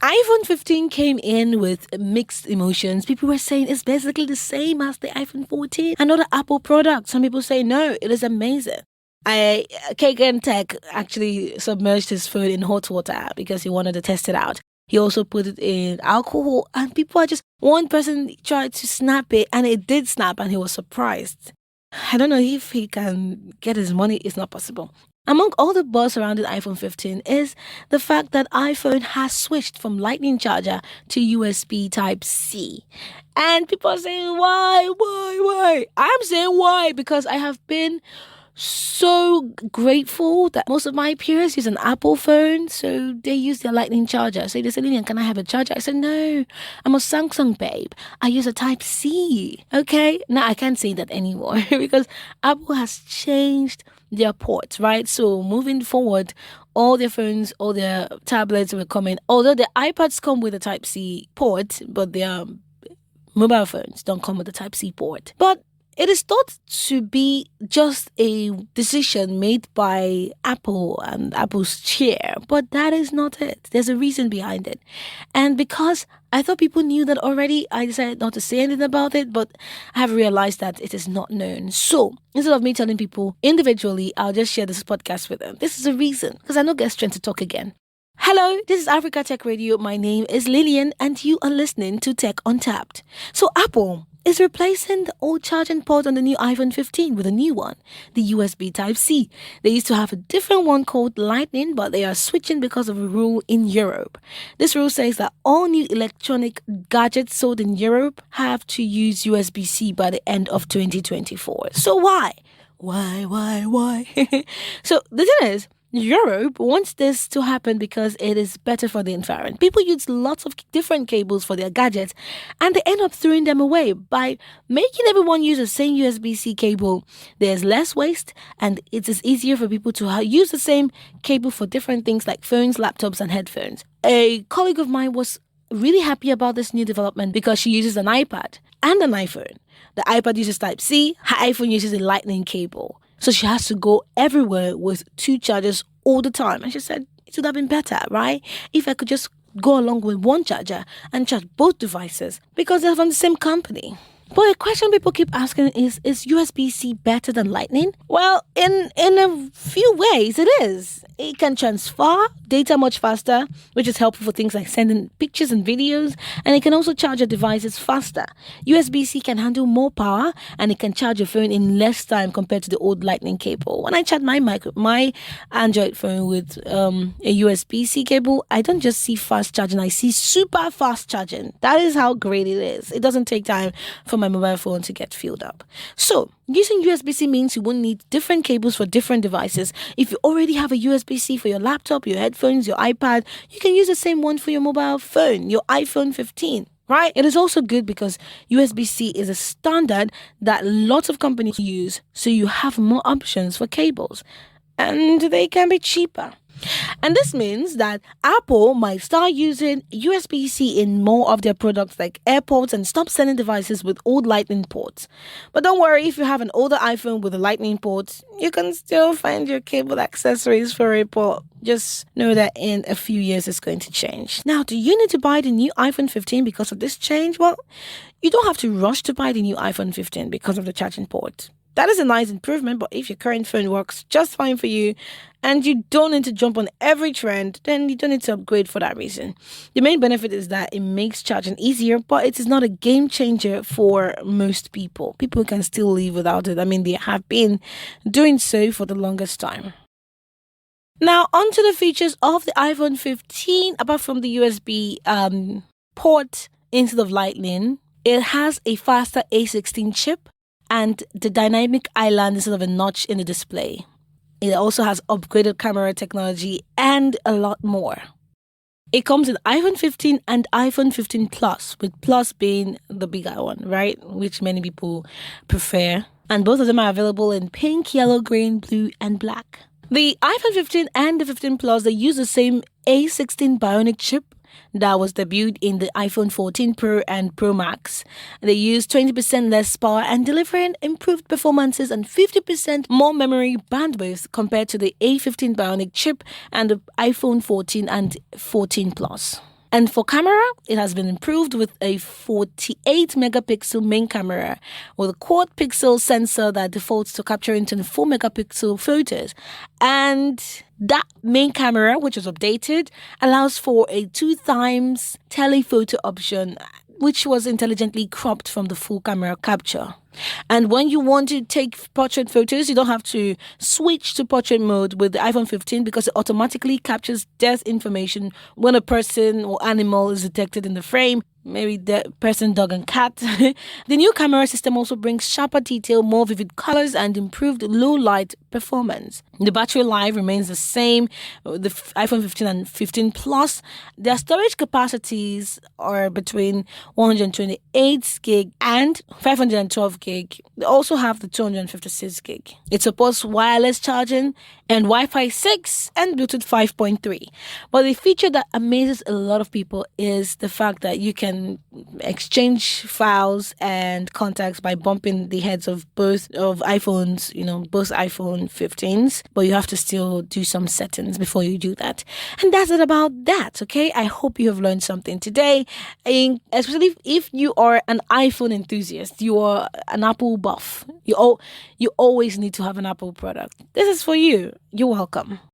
iPhone 15 came in with mixed emotions. People were saying it's basically the same as the iPhone 14, another Apple product. Some people say no, it is amazing. KKN Tech actually submerged his phone in hot water because he wanted to test it out. He also put it in alcohol, and people are just, one person tried to snap it and it did snap and he was surprised. I don't know if he can get his money, it's not possible. Among all the buzz surrounding iPhone 15 is the fact that iPhone has switched from Lightning charger to USB Type-C. And people are saying, why? I'm saying why because I have been so grateful that most of my peers use an Apple phone, so they use their Lightning charger. So they said, Lillian, can I have a charger? I said, no, I'm a Samsung babe. I use a Type-C. Okay? Now I can't say that anymore because Apple has changed their ports, right? So moving forward, all their phones, all their tablets will come in. Although the iPads come with a Type-C port, but their mobile phones don't come with a Type-C port. But it is thought to be just a decision made by Apple and Apple's chair, but that is not it. There's a reason behind it. And because I thought people knew that already, I decided not to say anything about it, but I have realized that it is not known. So instead of me telling people individually, I'll just share this podcast with them. This is a reason, because I know get strength to talk again. Hello, this is Africa Tech Radio. My name is Lillian, and you are listening to Tech Untapped. So Apple is replacing the old charging port on the new iPhone 15 with a new one, the USB Type-C. They used to have a different one called Lightning, but they are switching because of a rule in Europe. This rule says that all new electronic gadgets sold in Europe have to use USB-C by the end of 2024. So why? Why? So the thing is, Europe wants this to happen because it is better for the environment. People use lots of different cables for their gadgets and they end up throwing them away. By making everyone use the same USB-C cable, there's less waste and it is easier for people to use the same cable for different things like phones, laptops, and headphones. A colleague of mine was really happy about this new development because she uses an iPad and an iPhone. The iPad uses Type-C, her iPhone uses a Lightning cable. So she has to go everywhere with two chargers all the time. And she said, it would have been better, right? If I could just go along with one charger and charge both devices because they're from the same company. But a question people keep asking is USB-C better than Lightning? Well, in a few ways, it is. It can transfer data much faster, which is helpful for things like sending pictures and videos, and it can also charge your devices faster. USB-C can handle more power, and it can charge your phone in less time compared to the old Lightning cable. When I charge my Android phone with a USB-C cable, I don't just see fast charging, I see super fast charging. That is how great it is. It doesn't take time for my mobile phone to get filled up. So, using USB-C means you won't need different cables for different devices. If you already have a USB-C for your laptop, your headphones, your iPad, you can use the same one for your mobile phone, your iPhone 15. Right? It is also good because USB-C is a standard that lots of companies use, so you have more options for cables and they can be cheaper. And this means that Apple might start using USB-C in more of their products like AirPods and stop selling devices with old Lightning ports. But don't worry, if you have an older iPhone with a Lightning port, you can still find your cable accessories for it, but just know that in a few years it's going to change. Now, do you need to buy the new iPhone 15 because of this change? Well, you don't have to rush to buy the new iPhone 15 because of the charging port. That is a nice improvement, but if your current phone works just fine for you and you don't need to jump on every trend, then you don't need to upgrade for that reason. The main benefit is that it makes charging easier, but it is not a game changer for most people. People can still live without it. I mean, they have been doing so for the longest time. Now, onto the features of the iPhone 15. Apart from the USB port instead of Lightning, it has a faster A16 chip and the dynamic island instead of a notch in the display. It also has upgraded camera technology and a lot more. It comes in iPhone 15 and iPhone 15 Plus, with Plus being the bigger one, right? Which many people prefer. And both of them are available in pink, yellow, green, blue, and black. The iPhone 15 and the 15 Plus, they use the same A16 Bionic chip that was debuted in the iPhone 14 Pro and Pro Max. They use 20% less power and delivering improved performances and 50% more memory bandwidth compared to the A15 Bionic chip and the iPhone 14 and 14 Plus. And for camera, it has been improved with a 48 megapixel main camera with a quad pixel sensor that defaults to capturing 24 megapixel photos. And that main camera, which is updated, allows for a 2 times telephoto option, which was intelligently cropped from the full camera capture. And when you want to take portrait photos, you don't have to switch to portrait mode with the iPhone 15 because it automatically captures depth information when a person or animal is detected in the frame. Maybe the person, dog, and cat. The new camera system also brings sharper detail, more vivid colors, and improved low light performance. The battery life remains the same. The iPhone 15 and 15 Plus, their storage capacities are between 128 gig and 512 gig. They also have the 256 gig. It supports wireless charging and Wi-Fi 6 and Bluetooth 5.3. But the feature that amazes a lot of people is the fact that you can exchange files and contacts by bumping the heads of both of iPhones, both iPhone 15s, but you have to still do some settings before you do that. And that's it about that, okay? I hope you have learned something today, especially if you are an iPhone enthusiast, you are an Apple buff. You always need to have an Apple product. This is for you. You're welcome.